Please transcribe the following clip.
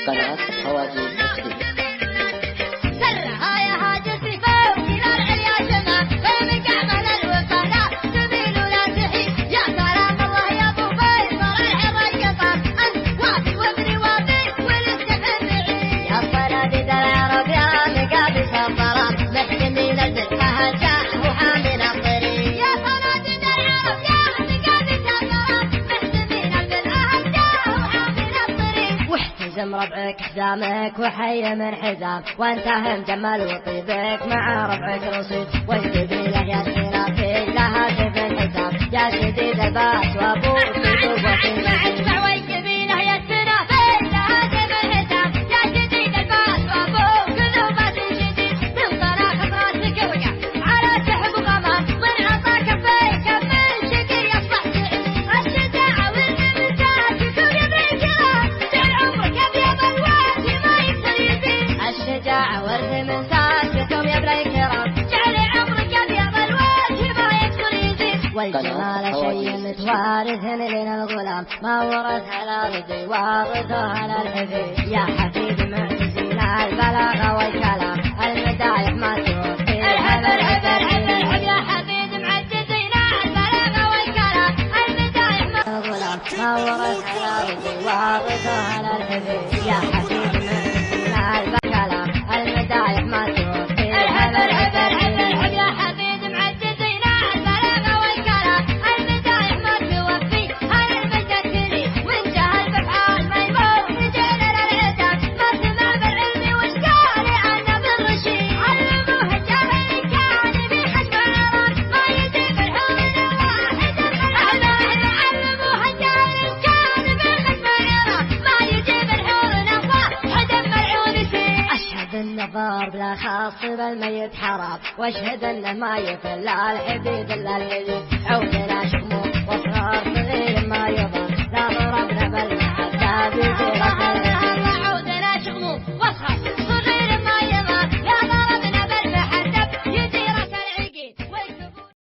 قناة هواجي HD. ربعك حزامك وحي من حزام وانتهى جمال وطيبك مع ربعك رصيد والجبيلة يا سنافي لها سيف الحزام يا شديد الباس وابوك يدوب وفي معك والجبيلة يا سنافي لها سيف الحزام يا شديد الباس وابوك يدوب شديد من طلاق راسك وقع على سحب غمان من عطاك فيك من شكر يصبح الشجاعة والنمسات يكون يبريك طول عمرك الشجاعة ورث من ساكتهم يا بلا كرام جعل عمرك أبيض الوجه ما يكسر يزيد والجمال شيء متوارث لنا الغلام ما ورث على رضي وارثه على الحفيد يا حفيد معتزين البلاغة والكلام المدايح ما توفي الحب يا حفيد معتزين البلاغة والكلام المدايح ما الغلام ما ورث على رضي وارثه على الحفيد يا حفيد معتزين البلاغة المدايح ما توفي الحب يا حفيد معتزين البلاغة والكلام المدايح ما توفي هل المشتري من جهل بفعال ميمون رجال العتاب ما سمع بالعلم وش قال عنه بالرشيد علموه الجاهل كان بحجم العراق ما يجيب الحور واحد علموه الجاهل كان بحجم العراق ما يجيب الحور واحد ملعون فيه أشهد النظار بلا خاص بالميت حرام واشهد انه ما يفل الحديد الا الحديد عود